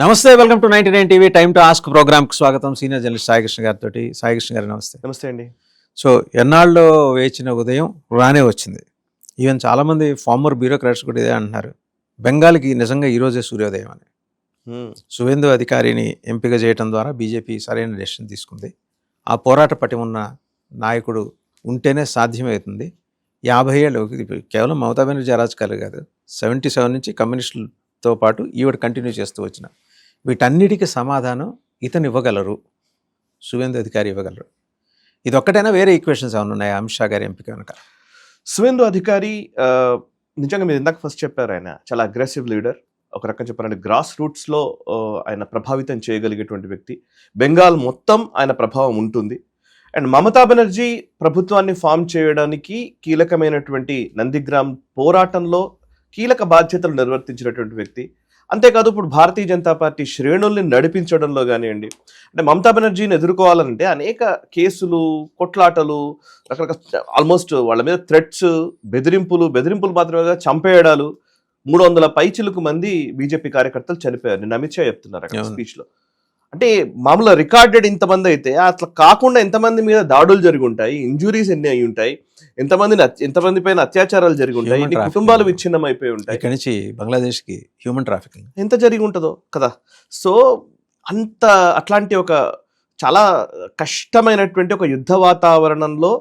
నమస్తే, welcome to 99 TV time to ask ప్రోగ్రామ్కి స్వాగతం. సీనియర్ జర్నలిస్ట్ సాయికృష్ణ గారితో. సాయికృష్ణ గారు నమస్తే. నమస్తే అండి. సో ఎన్నాళ్ళు వేచిన ఉదయం రానే వచ్చింది. ఈవెన్ చాలామంది ఫార్మర్ బ్యూరోక్రాట్స్ కూడా ఇదే అంటున్నారు, బెంగాల్కి నిజంగా ఈరోజే సూర్యోదయం అని. సువేందు అధికారిని ఎంపిక చేయడం ద్వారా బీజేపీ సరైన డెసిషన్ తీసుకుంది. ఆ పోరాట పటిమ ఉన్న నాయకుడు ఉంటేనే సాధ్యమవుతుంది. 50 ఏళ్ళు కేవలం మమతా బెనర్జీ అరాచకాలు కాదు, 77 నుంచి కమ్యూనిస్టులతో పాటు ఈవిడ కంటిన్యూ చేస్తూ వచ్చిన వీటన్నిటికీ సమాధానం ఇతను ఇవ్వగలరు, సువేందు అధికారి ఇవ్వగలరు. ఇది ఒక్కటైనా వేరే ఈక్వేషన్స్ ఏమైనా ఉన్నాయా అమిత్ షా గారి ఎంపిక కనుక? సువేందు అధికారి నిజంగా మీరు ఇందాక ఫస్ట్ చెప్పారు, ఆయన చాలా అగ్రెసివ్ లీడర్. ఒక రకం చెప్పాలంటే గ్రాస్ రూట్స్లో ఆయన ప్రభావితం చేయగలిగేటువంటి వ్యక్తి. బెంగాల్ మొత్తం ఆయన ప్రభావం ఉంటుంది. అండ్ మమతా బెనర్జీ ప్రభుత్వాన్ని ఫామ్ చేయడానికి కీలకమైనటువంటి నందిగ్రామ్ పోరాటంలో కీలక బాధ్యతలు నిర్వర్తించినటువంటి వ్యక్తి. అంతేకాదు ఇప్పుడు భారతీయ జనతా పార్టీ శ్రేణుల్ని నడిపించడంలో కానివ్వండి, అంటే మమతా బెనర్జీని ఎదుర్కోవాలంటే అనేక కేసులు, కొట్లాటలు, రకరకాల ఆల్మోస్ట్ వాళ్ళ మీద థ్రెట్స్, బెదిరింపులు మాత్రమే చంపేయడాలు. 300 పైచిలకు మంది బీజేపీ కార్యకర్తలు చనిపోయారు. నేను అమిత్ షా చెప్తున్నారు అక్కడ స్పీచ్లో. అంటే మామూలుగా రికార్డెడ్ ఇంతమంది అయితే అట్లా కాకుండా ఎంతమంది మీద దాడులు జరిగి ఉంటాయి, ఇంజురీస్ ఎన్ని అయి ఉంటాయి, ఎంతమంది పైన అత్యాచారాలు జరిగి ఉంటాయి, ఎన్ని కుటుంబాలు విచ్ఛిన్నం అయిపోయి ఉంటాయి. ఇక్కడి నుంచి బంగ్లాదేశ్కి హ్యూమన్ ట్రాఫికింగ్ ఎంత జరిగి ఉంటుందో కదా. సో అట్లాంటి ఒక చాలా కష్టమైనటువంటి ఒక యుద్ధ వాతావరణంలో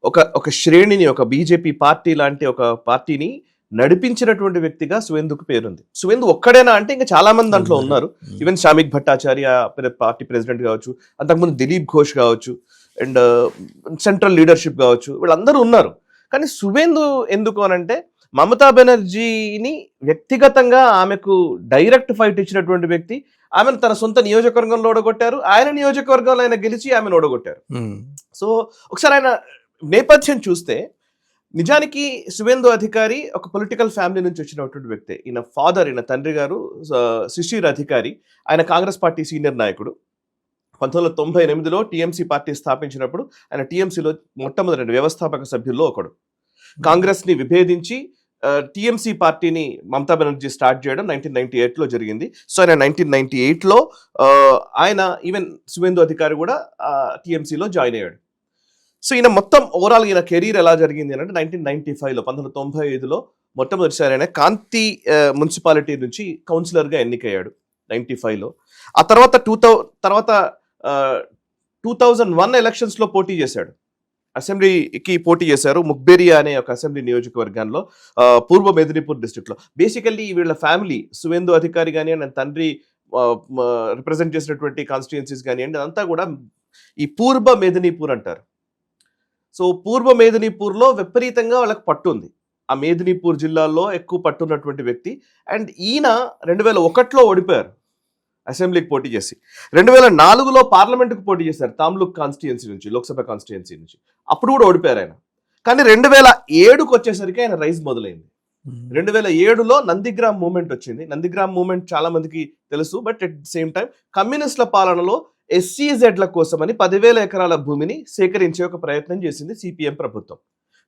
ఒక శ్రేణిని, ఒక బీజేపీ పార్టీ లాంటి ఒక పార్టీని నడిపించినటువంటి వ్యక్తిగా సువేందుకు పేరుంది. సువేందు ఒక్కడేనా అంటే ఇంకా చాలా మంది దాంట్లో ఉన్నారు. Even Shramik Bhattacharya party president కావచ్చు, అంతకుముందు దిలీప్ ఘోష్ కావచ్చు, అండ్ సెంట్రల్ లీడర్షిప్ కావచ్చు, వీళ్ళందరూ ఉన్నారు. కానీ సువేందు ఎందుకు అనంటే మమతా బెనర్జీని వ్యక్తిగతంగా ఆమెకు డైరెక్ట్ ఫైట్ ఇచ్చినటువంటి వ్యక్తి. ఆమెను తన సొంత నియోజకవర్గంలో ఓడగొట్టారు, ఆయన నియోజకవర్గంలో ఆయన గెలిచి ఆమెను ఓడగొట్టారు. సో ఒకసారి ఆయన నేపథ్యం చూస్తే నిజానికి సువేందు అధికారి ఒక పొలిటికల్ ఫ్యామిలీ నుంచి వచ్చినటువంటి వ్యక్తి. ఈయన తండ్రి గారు శిశిర్ అధికారి. ఆయన కాంగ్రెస్ పార్టీ సీనియర్ నాయకుడు. 1998లో టీఎంసీ పార్టీ స్థాపించినప్పుడు ఆయన టీఎంసీలో మొట్టమొదటి వ్యవస్థాపక సభ్యుల్లో ఒకడు. కాంగ్రెస్ని విభేదించి టీఎంసీ పార్టీని మమతా బెనర్జీ స్టార్ట్ చేయడం 1998లో జరిగింది. సో ఆయన 1998లో ఆయన ఈవెన్ సువేందు అధికారి కూడా టీఎంసీలో జాయిన్ అయ్యాడు. సో ఈయన మొత్తం ఓవరాల్ ఈయన కెరీర్ ఎలా జరిగింది అంటే 1995లో 1995లో మొట్టమొదటిసారి ఆయన కాంతి మున్సిపాలిటీ నుంచి కౌన్సిలర్గా ఎన్నికయ్యాడు 95లో. ఆ తర్వాత 2001 ఎలక్షన్స్లో పోటీ చేశాడు, అసెంబ్లీకి పోటీ చేశారు. ముక్బేరియా అనే ఒక అసెంబ్లీ నియోజకవర్గంలో, పూర్వ మెదినీపూర్ డిస్ట్రిక్ట్లో. బేసికల్లీ వీళ్ళ ఫ్యామిలీ సువేందు అధికారి కానీ అండ్ తండ్రి రిప్రజెంట్ చేసినటువంటి కాన్స్టిట్యుయెన్సీస్ కానివ్వండి, అదంతా కూడా ఈ పూర్వ మెదినీపూర్ అంటారు. సో పూర్వ మేదినీపూర్లో విపరీతంగా వాళ్ళకి పట్టు ఉంది. ఆ మేదినీపూర్ జిల్లాలో ఎక్కువ పట్టున్నటువంటి వ్యక్తి. అండ్ ఈయన 2001లో ఓడిపోయారు అసెంబ్లీకి పోటీ చేసి. 2004లో పార్లమెంటుకు పోటీ చేశారు తామ్లుక్ కాన్స్టిట్యుయెన్సీ నుంచి, లోక్సభ కాన్స్టిట్యుయెన్సీ నుంచి. అప్పుడు కూడా ఓడిపోయారు ఆయన. కానీ 2007కు వచ్చేసరికి ఆయన రైజ్ మొదలైంది. 2007లో నందిగ్రామ్ మూవ్మెంట్ వచ్చింది. నందిగ్రామ్ మూవ్మెంట్ చాలా మందికి తెలుసు, but at the same time కమ్యూనిస్టుల పాలనలో SCZల కోసమని 10,000 ఎకరాల భూమిని సేకరించే ఒక ప్రయత్నం చేసింది సిపిఎం ప్రభుత్వం.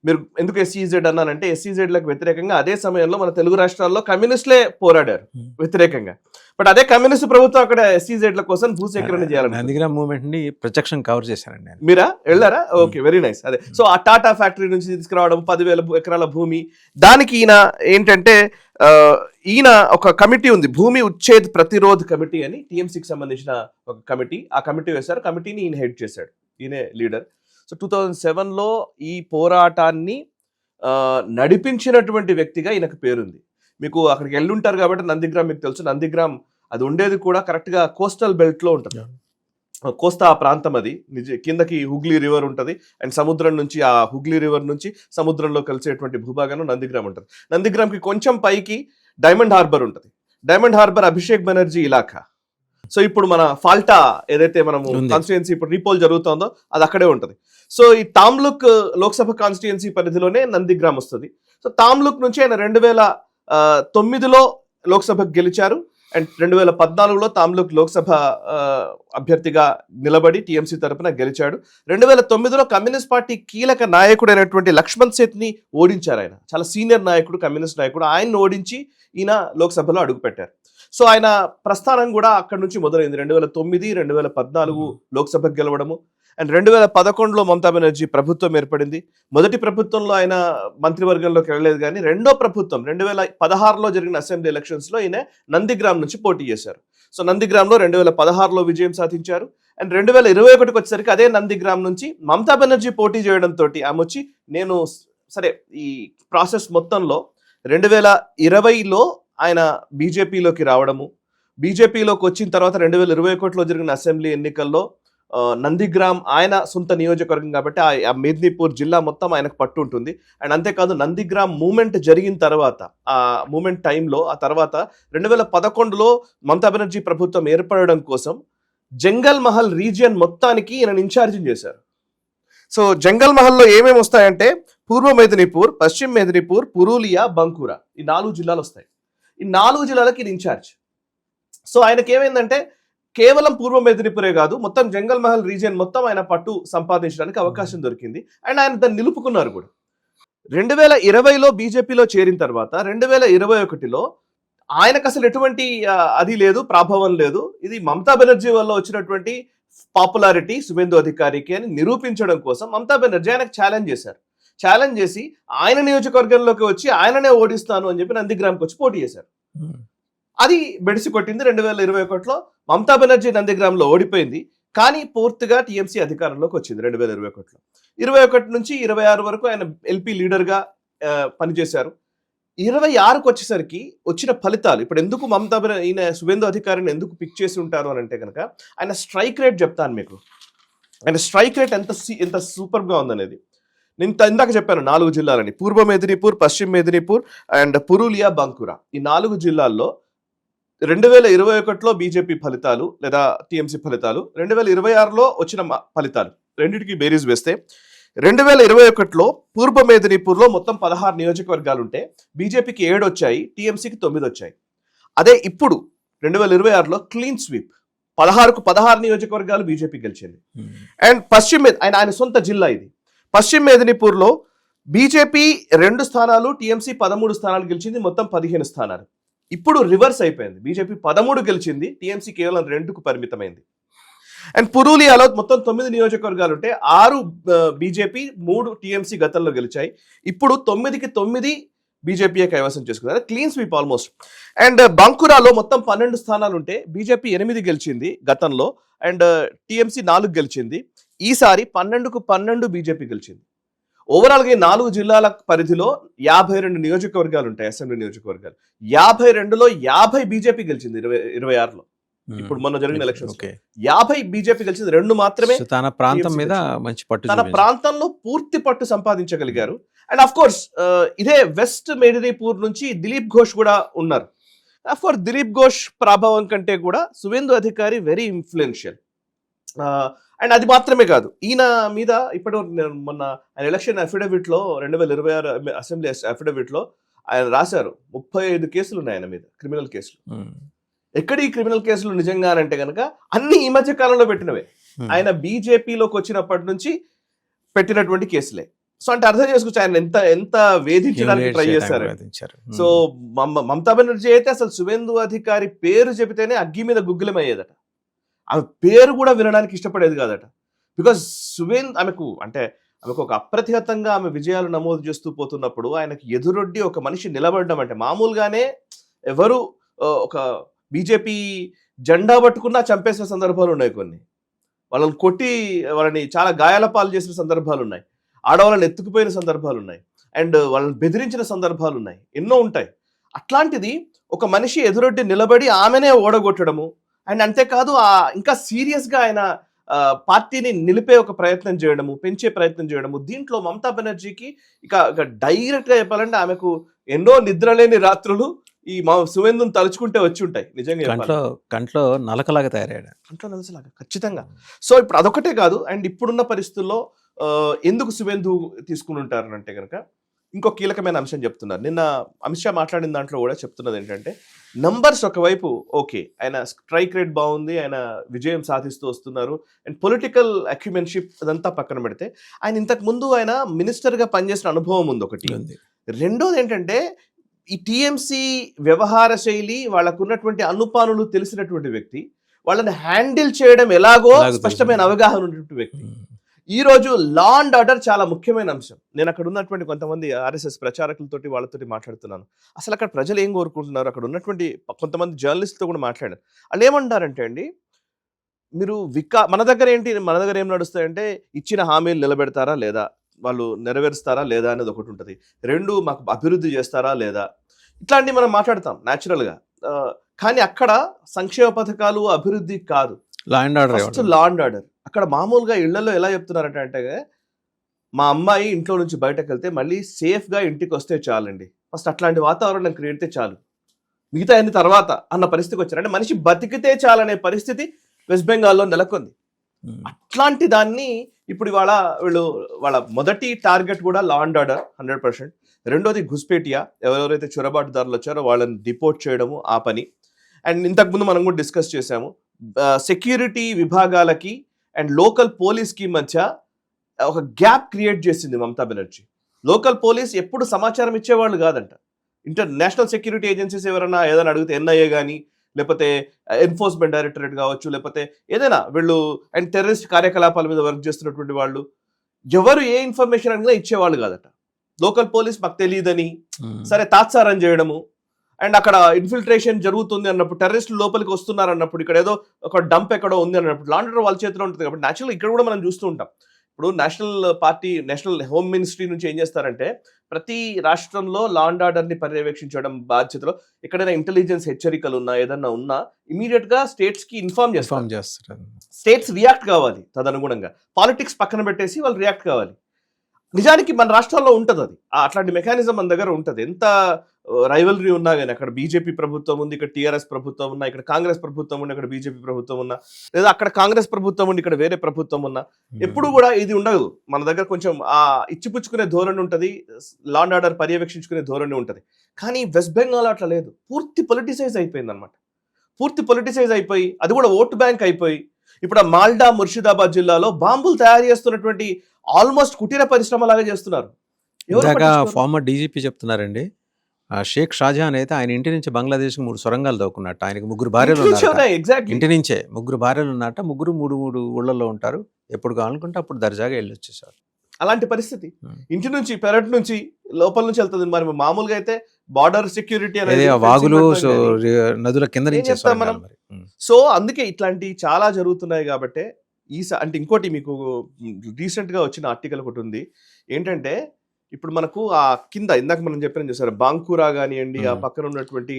మీరు ఎందుకు SCZ అన్నానంటే SCZలకు వ్యతిరేకంగా అదే సమయంలో మన తెలుగు రాష్ట్రాల్లో కమ్యూనిస్టులే పోరాడారు వ్యతిరేకంగా. బట్ అదే కమ్యూనిస్ట్ ప్రభుత్వం అక్కడ SCZల కోసం భూసేకరణ చేయాలని నందిగ్రామ్ మూవ్మెంట్ ని ప్రత్యక్షం కవర్ చేశారండి. మీరా వెళ్ళారా? Okay, very nice. అదే సో ఆ టాటా ఫ్యాక్టరీ నుంచి తీసుకురావడం 10,000 ఎకరాల భూమి. దానికి ఈయన ఏంటంటే ఈయన ఒక కమిటీ ఉంది, భూమి ఉచ్ఛేద్ ప్రతిరోధ్ కమిటీ అని, టీఎంసీకి సంబంధించిన ఒక కమిటీ. ఆ కమిటీ వేశారు. కమిటీని ఈయన హెడ్ చేశాడు, ఈయనే లీడర్. సో 2007లో ఈ పోరాటాన్ని నడిపించినటువంటి వ్యక్తిగా ఈయనకు పేరుంది. మీకు అక్కడికి వెళ్ళుంటారు కాబట్టి నందిగ్రామ్ మీకు తెలుసు. నందిగ్రామ్ అది ఉండేది కూడా కరెక్ట్గా కోస్టల్ బెల్ట్లో ఉంటుంది. కోస్తా ప్రాంతం అది. కిందకి హుగ్లీ రివర్ ఉంటుంది అండ్ సముద్రం నుంచి, ఆ హుగ్లీ రివర్ నుంచి సముద్రంలో కలిసేటువంటి భూభాగంలో నందిగ్రామ్ ఉంటుంది. నందిగ్రామ్కి కొంచెం పైకి డైమండ్ హార్బర్ ఉంటుంది. డైమండ్ హార్బర్ అభిషేక్ బెనర్జీ ఇలాఖా. సో ఇప్పుడు మన ఫాల్టా ఏదైతే మనము కాన్స్టిట్యుయెన్సీ ఇప్పుడు రీపోల్ జరుగుతుందో అది అక్కడే ఉంటుంది. సో ఈ తామ్లుక్ లోక్సభ కాన్స్టిట్యుయెన్సీ పరిధిలోనే నందిగ్రామ్ వస్తుంది. సో తామ్లుక్ నుంచి ఆయన 2009లో లోక్సభకు గెలిచారు. అండ్ 2014లో తామ్లూక్ లోక్సభ అభ్యర్థిగా నిలబడి టీఎంసీ తరపున గెలిచాడు. 2009లో కమ్యూనిస్ట్ పార్టీ కీలక నాయకుడైనటువంటి లక్ష్మణ్ సేథ్ని ఓడించారు. ఆయన చాలా సీనియర్ నాయకుడు, కమ్యూనిస్ట్ నాయకుడు. ఆయన్ని ఓడించి ఈయన లోక్సభలో అడుగుపెట్టారు. సో ఆయన ప్రస్థానం కూడా అక్కడి నుంచి మొదలైంది. 2009, 2014 లోక్సభకు గెలవడము. అండ్ 2011లో మమతా బెనర్జీ ప్రభుత్వం ఏర్పడింది. మొదటి ప్రభుత్వంలో ఆయన మంత్రివర్గంలోకి వెళ్ళలేదు, కానీ రెండో ప్రభుత్వం 2016లో జరిగిన అసెంబ్లీ ఎలక్షన్స్లో ఈయన నందిగ్రామ్ నుంచి పోటీ చేశారు. సో నందిగ్రామ్లో 2016లో విజయం సాధించారు. అండ్ 2021కి వచ్చేసరికి అదే నందిగ్రామ్ నుంచి మమతా బెనర్జీ పోటీ చేయడంతో ఆమె వచ్చి నేను సరే ఈ ప్రాసెస్ మొత్తంలో 2020లో ఆయన బీజేపీలోకి రావడము, బీజేపీలోకి వచ్చిన తర్వాత 2021లో జరిగిన అసెంబ్లీ ఎన్నికల్లో నందిగ్రామ్ ఆయన సొంత నియోజకవర్గం కాబట్టి ఆ మేదినీపూర్ జిల్లా మొత్తం ఆయనకు పట్టు ఉంటుంది. అండ్ అంతేకాదు నందిగ్రామ్ మూమెంట్ జరిగిన తర్వాత, ఆ మూమెంట్ టైంలో ఆ తర్వాత 2011లో మమతా బెనర్జీ ప్రభుత్వం ఏర్పడడం కోసం జంగల్ మహల్ రీజియన్ మొత్తానికి ఈయన ఇన్ఛార్జి చేశారు. సో జంగల్ మహల్లో ఏమేమి వస్తాయంటే పూర్వ మేదినీపూర్, పశ్చిమ మేదినీపూర్, పురూలియా, బంకురా, ఈ 4 జిల్లాలు వస్తాయి. ఈ 4 జిల్లాలకి ఈయన ఇన్ఛార్జ్. సో ఆయనకి ఏమైందంటే కేవలం పూర్వ మేదినీపురే కాదు, మొత్తం జంగల్ మహల్ రీజియన్ మొత్తం ఆయన పట్టు సంపాదించడానికి అవకాశం దొరికింది. అండ్ ఆయన దాన్ని నిలుపుకున్నారు కూడా. 2020లో బీజేపీలో చేరిన తర్వాత 2021లో ఆయనకు అసలు ఎటువంటి అది లేదు, ప్రభావం లేదు. ఇది మమతా బెనర్జీ వల్ల వచ్చినటువంటి పాపులారిటీ సువేందు అధికారికి అని నిరూపించడం కోసం మమతా బెనర్జీ ఆయనకు ఛాలెంజ్ చేశారు. ఛాలెంజ్ చేసి ఆయన నియోజకవర్గంలోకి వచ్చి ఆయననే ఓడిస్తాను అని చెప్పి నందిగ్రామ్కి వచ్చి పోటీ చేశారు. అది బెడిసి కొట్టింది. 2021లో మమతా బెనర్జీ నందిగ్రామ్లో ఓడిపోయింది, కానీ పూర్తిగా టీఎంసీ అధికారంలోకి వచ్చింది 2021లో. 21 నుంచి 26 వరకు ఆయన ఎల్పీ లీడర్గా పనిచేశారు. 26కు వచ్చేసరికి వచ్చిన ఫలితాలు ఇప్పుడు ఎందుకు మమతా ఈయన సువేందు అధికారిని ఎందుకు పిక్ చేసి ఉంటారు అని అంటే కనుక ఆయన స్ట్రైక్ రేట్ చెప్తాను మీకు. ఆయన స్ట్రైక్ రేట్ ఎంత సూపర్గా ఉందనేది. నేను ఇందాక చెప్పాను 4 జిల్లాలని, పూర్వ మేదినీపూర్, పశ్చిమ మేదినీపూర్ అండ్ పురూలియా, బంకురా, ఈ 4 జిల్లాల్లో 2021లో బీజేపీ ఫలితాలు లేదా టీఎంసీ ఫలితాలు, 2026లో వచ్చిన ఫలితాలు రెండింటికి బేరీజ్ వేస్తే 2021లో పూర్వ మేదినీపూర్లో మొత్తం 16 నియోజకవర్గాలు ఉంటే బీజేపీకి 7 వచ్చాయి, టీఎంసీకి 9 వచ్చాయి. అదే ఇప్పుడు 2026లో క్లీన్ స్వీప్, 16కు 16 నియోజకవర్గాలు బీజేపీ గెలిచింది. అండ్ ఆయన సొంత జిల్లా ఇది. పశ్చిమ మేదినీపూర్లో బీజేపీ 2 స్థానాలు, టీఎంసీ 13 స్థానాలు గెలిచింది, మొత్తం 15 స్థానాలు. ఇప్పుడు రివర్స్ అయిపోయింది. బీజేపీ 13 గెలిచింది, టీఎంసీ కేవలం 2కు పరిమితమైంది. అండ్ పురూలియాలో మొత్తం 9 నియోజకవర్గాలు ఉంటే 6 బీజేపీ, 3 టీఎంసీ గతంలో గెలిచాయి. ఇప్పుడు 9కి 9 బీజేపీయే కైవసం చేసుకున్నారు. Clean sweep almost. అండ్ బంకురాలో మొత్తం 12 స్థానాలు ఉంటే బీజేపీ 8 గెలిచింది గతంలో, అండ్ టీఎంసీ 4 గెలిచింది. ఈసారి 12కు 12 బీజేపీ గెలిచింది. ఓవరాల్గా ఈ 4 జిల్లాల పరిధిలో 52 నియోజకవర్గాలు ఉంటాయి, అసెంబ్లీ నియోజకవర్గాలు. 52లో 50 బీజేపీ గెలిచింది 2026లో. ఇప్పుడు మొన్న జరిగిన ఎలక్షన్స్ 50 బీజేపీ గెలిచింది, 2 మాత్రమే తన ప్రాంతం మీద మంచి పట్టు, తన ప్రాంతంలో పూర్తి పట్టు సంపాదించగలిగారు. అండ్ అఫ్ కోర్స్ ఇదే వెస్ట్ మేదినీపూర్ నుంచి దిలీప్ ఘోష్ కూడా ఉన్నారు. అఫ్ కోర్స్ దిలీప్ ఘోష్ ప్రభావం కంటే కూడా సువేందు అధికారి వెరీ ఇన్ఫ్లుయెన్షియల్. అండ్ అది మాత్రమే కాదు, ఈయన మీద ఇప్పుడు మొన్న ఆయన ఎలక్షన్ అఫిడవిట్ లో 2026 అసెంబ్లీ అఫిడవిట్ లో ఆయన రాశారు 35 కేసులు ఉన్నాయి ఆయన మీద, క్రిమినల్ కేసులు. ఎక్కడ ఈ క్రిమినల్ కేసులు నిజంగా అంటే కనుక అన్ని ఈ మధ్య కాలంలో పెట్టినవే, ఆయన బీజేపీలోకి వచ్చినప్పటి నుంచి పెట్టినటువంటి కేసులే. సో అంటే అర్థం చేసుకోవచ్చు ఆయన ఎంత వేధించడానికి ట్రై చేశారు. సో మమతా బెనర్జీ అయితే అసలు సువేందు అధికారి పేరు చెబితేనే అగ్గి మీద గుగ్గులం అయ్యేదట. ఆమె పేరు కూడా వినడానికి ఇష్టపడేది కాదట. బికాజ్ ఆమెకు ఒక అప్రతిహతంగా ఆమె విజయాలు నమోదు చేస్తూ పోతున్నప్పుడు ఆయనకి ఎదురొడ్డి ఒక మనిషి నిలబడడం అంటే మామూలుగానే ఎవరు ఒక బీజేపీ జెండా పట్టుకున్నా చంపేసిన సందర్భాలు ఉన్నాయి, కొన్ని వాళ్ళని కొట్టి వాళ్ళని చాలా గాయాల పాలు చేసిన సందర్భాలు ఉన్నాయి, ఆడవాళ్ళని ఎత్తుకుపోయిన సందర్భాలు ఉన్నాయి, అండ్ వాళ్ళని బెదిరించిన సందర్భాలు ఉన్నాయి, ఎన్నో ఉంటాయి. అట్లాంటిది ఒక మనిషి ఎదురొడ్డి నిలబడి ఆమెనే ఓడగొట్టడము, అండ్ అంతేకాదు ఇంకా సీరియస్గా ఆయన పార్టీని నిలిపే ఒక ప్రయత్నం చేయడము, పెంచే ప్రయత్నం చేయడము. దీంట్లో మమతా బెనర్జీకి ఇక డైరెక్ట్గా చెప్పాలంటే ఆమెకు ఎన్నో నిద్రలేని రాత్రులు ఈ సువేందుని తలుచుకుంటే వచ్చి ఉంటాయి. నిజంగా కంట్లో నలకలాగా తయారయ్యాడు, కంట్లో నలసలాగా ఖచ్చితంగా. సో ఇప్పుడు అదొకటే కాదు, అండ్ ఇప్పుడున్న పరిస్థితుల్లో ఎందుకు సువేందు తీసుకుని ఉంటారు అంటే కనుక ఇంకో కీలకమైన అంశం చెప్తున్నారు. నిన్న అమిత్ షా మాట్లాడిన దాంట్లో కూడా చెప్తున్నది ఏంటంటే, నంబర్స్ ఒకవైపు ఓకే, ఆయన స్ట్రైక్ రేట్ బాగుంది, ఆయన విజయం సాధిస్తూ వస్తున్నారు, అండ్ పొలిటికల్ అక్యుమెన్షిప్ అదంతా పక్కన పెడితే ఆయన ఇంతకు ముందు ఆయన మినిస్టర్గా పనిచేసిన అనుభవం ఉంది ఒకటి. రెండోది ఏంటంటే ఈ టీఎంసీ వ్యవహార శైలి, వాళ్ళకు ఉన్నటువంటి అనుపానులు తెలిసినటువంటి వ్యక్తి, వాళ్ళని హ్యాండిల్ చేయడం ఎలాగో స్పష్టమైన అవగాహన ఉన్నటువంటి వ్యక్తి. ఈ రోజు లా అండ్ ఆర్డర్ చాలా ముఖ్యమైన అంశం. నేను అక్కడ ఉన్నటువంటి కొంతమంది ఆర్ఎస్ఎస్ ప్రచారకులతోటి వాళ్ళతోటి మాట్లాడుతున్నాను. అసలు అక్కడ ప్రజలు ఏం కోరుకుంటున్నారు, అక్కడ ఉన్నటువంటి కొంతమంది జర్నలిస్ట్తో కూడా మాట్లాడారు. వాళ్ళు ఏమంటారంటే అండి, మీరు మన దగ్గర ఏం నడుస్తాయంటే ఇచ్చిన హామీలు నిలబెడతారా లేదా, వాళ్ళు నెరవేరుస్తారా లేదా అనేది ఒకటి ఉంటుంది. రెండు, మాకు అభివృద్ధి చేస్తారా లేదా, ఇట్లాంటివి మనం మాట్లాడతాం న్యాచురల్గా. కానీ అక్కడ సంక్షేమ పథకాలు అభివృద్ధి కాదు, law and order. First law and order. అక్కడ మామూలుగా ఇళ్లలో ఎలా చెప్తున్నారంటే మా అమ్మాయి ఇంట్లో నుంచి బయటకు వెళ్తే మళ్ళీ సేఫ్గా ఇంటికి వస్తే చాలండి, ఫస్ట్ అట్లాంటి వాతావరణం క్రియేట్ అయితే చాలు, మిగతా అన్ని తర్వాత అన్న పరిస్థితికి వచ్చారు. అంటే మనిషి బతికితే చాలనే పరిస్థితి వెస్ట్ బెంగాల్లో నెలకొంది. అట్లాంటి దాన్ని ఇప్పుడు ఇవాళ వాళ్ళ మొదటి టార్గెట్ కూడా లా అండ్ ఆర్డర్ 100%. రెండోది ఘుస్పేటియా, ఎవరెవరైతే చొరబాటుదారులు వచ్చారో వాళ్ళని డిపోర్ట్ చేయడము, ఆ పని. అండ్ ఇంతకుముందు మనం కూడా డిస్కస్ చేసాము, సెక్యూరిటీ విభాగాలకి అండ్ లోకల్ పోలీస్కి మధ్య ఒక గ్యాప్ క్రియేట్ చేసింది మమతా బెనర్జీ. లోకల్ పోలీస్ ఎప్పుడు సమాచారం ఇచ్చేవాళ్ళు కాదంట. నేషనల్ సెక్యూరిటీ ఏజెన్సీస్ ఏదైనా అడిగితే ఎన్ఐఏ కానీ, లేకపోతే ఎన్ఫోర్స్మెంట్ డైరెక్టరేట్ కావచ్చు, లేకపోతే ఏదైనా వీళ్ళు అండ్ టెర్రరిస్ట్ కార్యకలాపాల మీద వర్క్ చేస్తున్నటువంటి వాళ్ళు ఎవరు ఏ ఇన్ఫర్మేషన్ అడిగినా ఇచ్చేవాళ్ళు కాదట. లోకల్ పోలీస్ మాకు తెలియదని సరే తాత్సారం చేయడము, అండ్ అక్కడ ఇన్ఫిల్ట్రేషన్ జరుగుతుంది అన్నప్పుడు, టెర్రరిస్టులు లోపలికి వస్తున్నారు అన్నప్పుడు, ఇక్కడ ఏదో ఒక డంప్ ఎక్కడో ఉంది అన్నప్పుడు లా అండ్ ఆర్డర్ వాళ్ళ చేతిలో ఉంటుంది. కాబట్టి న్యాచురల్ ఇక్కడ కూడా మనం చూస్తూ ఉంటాం. ఇప్పుడు నేషనల్ హోమ్ మినిస్ట్రీ నుంచి ఏం చేస్తారంటే, ప్రతి రాష్ట్రంలో లా అండ్ ఆర్డర్ని పర్యవేక్షించడం బాధ్యతలో, ఎక్కడైనా ఇంటెలిజెన్స్ హెచ్చరికలు ఉన్నా ఏదన్నా ఉన్నా ఇమీడియట్ గా స్టేట్స్ కి ఇన్ఫార్మ్ చేస్తారు. స్టేట్స్ రియాక్ట్ కావాలి, తదనుగుణంగా పాలిటిక్స్ పక్కన పెట్టేసి వాళ్ళు రియాక్ట్ కావాలి. నిజానికి మన రాష్ట్రాల్లో ఉంటుంది అది, అట్లాంటి మెకానిజం మన దగ్గర ఉంటుంది. ఎంత రైవలరీ ఉన్నా కానీ, అక్కడ బీజేపీ ప్రభుత్వం ఉంది, ఇక్కడ టీఆర్ఎస్ ప్రభుత్వం ఉన్నా, ఇక్కడ కాంగ్రెస్ ప్రభుత్వం ఉంది, అక్కడ బీజేపీ ప్రభుత్వం ఉన్నా, లేదా అక్కడ కాంగ్రెస్ ప్రభుత్వం ఉండి ఇక్కడ వేరే ప్రభుత్వం ఉన్నా, ఎప్పుడు కూడా ఇది ఉండదు. మన దగ్గర కొంచెం ఆ ఇచ్చిపుచ్చుకునే ధోరణి ఉంటుంది, లా అండ్ ఆర్డర్ పర్యవేక్షించుకునే ధోరణి ఉంటుంది. కానీ వెస్ట్ బెంగాల్ అట్లా లేదు, పూర్తి పొలిటిసైజ్ అయిపోయింది అనమాట. పూర్తి పొలిటిసైజ్ అయిపోయి, అది కూడా ఓటు బ్యాంక్ అయిపోయి, ఇప్పుడు ఆ మాల్డా ముర్షిదాబాద్ జిల్లాలో బాంబులు తయారు చేస్తున్నటువంటి ఆల్మోస్ట్ కుటీర పరిశ్రమ లాగా చేస్తున్నారు. ఫార్మర్ డీజీపీ చెప్తున్నారండి, షేక్ షాజహాన్ అయితే ఆయన ఇంటి నుంచి బంగ్లాదేశ్ 3 సొరంగాలు దోకున్నట్టు. ఆయనకి 3 భార్యలు ఉన్నారు, ఇంటి నుంచే 3 భార్యలు ఉన్నట్ట, 3 ఊళ్ళల్లో ఉంటారు, ఎప్పుడు కావాలనుకుంటే అప్పుడు దర్జాగా వెళ్ళి వచ్చేసారు. అలాంటి పరిస్థితి ఇంటి నుంచి పెరట్ నుంచి లోపల నుంచి వెళ్తుంది. మరి మామూలుగా అయితే బార్డర్ సెక్యూరిటీ అనేది వాగులు నదుల కింద నుంచి మనం. సో అందుకే ఇట్లాంటి చాలా జరుగుతున్నాయి. కాబట్టి అంటే ఇంకోటి మీకు రీసెంట్ గా వచ్చిన ఆర్టికల్ ఒకటి ఉంది ఏంటంటే, ఇప్పుడు మనకు ఆ కింద ఇందాక మనం చెప్పిన చూసారు బాంకురా కానివ్వండి, ఆ పక్కన ఉన్నటువంటి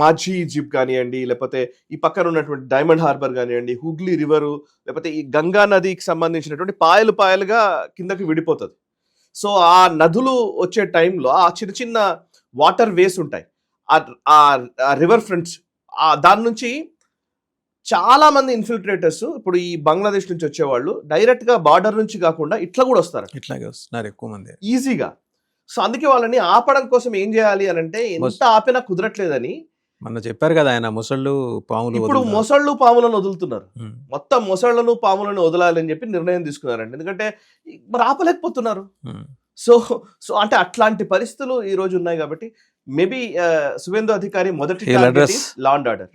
మాఝీ జిప్ కానివ్వండి, లేకపోతే ఈ పక్కన ఉన్నటువంటి డైమండ్ హార్బర్ కానివ్వండి, హుగ్లీ రివరు, లేకపోతే ఈ గంగా నదికి సంబంధించినటువంటి పాయలుగా కిందకి విడిపోతుంది. సో ఆ నదులు వచ్చే టైంలో ఆ చిన్న చిన్న వాటర్ వేస్ ఉంటాయి, ఆ రివర్ ఫ్రంట్స్, దాని నుంచి చాలా మంది ఇన్ఫిల్ట్రేటర్స్ ఇప్పుడు ఈ బంగ్లాదేశ్ నుంచి వచ్చేవాళ్ళు డైరెక్ట్ గా బార్డర్ నుంచి కాకుండా ఇట్లా కూడా వస్తారు, ఇట్లాగే వస్తున్నారు ఎక్కువ మంది ఈజీగా. సో అందుకే వాళ్ళని ఆపడం కోసం ఏం చేయాలి అని అంటే, ఎంత ఆపినా కుదరట్లేదని మొన్న చెప్పారు కదా ఆయన, మొసళ్ళు పాములు. ఇప్పుడు మొసళ్ళు పాములను వదులుతున్నారు, మొత్తం మొసళ్లను పాములను వదలాలని చెప్పి నిర్ణయం తీసుకున్నారండి. ఎందుకంటే మరి ఆపలేకపోతున్నారు. సో అంటే అట్లాంటి పరిస్థితులు ఈ రోజు ఉన్నాయి. కాబట్టి మేబీ సువేందు అధికారి మొదటి టార్గెట్ లా అండ్ ఆర్డర్,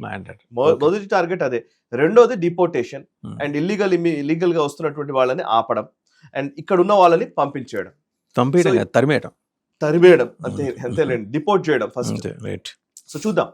మొదటి టార్గెట్ అదే. రెండోది డిపోర్టేషన్ అండ్ ఇల్లీగల్ గా వస్తున్నటువంటి వాళ్ళని ఆపడం, అండ్ ఇక్కడ ఉన్న వాళ్ళని పంపించేయడం, తరిమేయడం అంతేలేండి, డిపోర్ట్ చేయడం ఫస్ట్. సో చూద్దాం.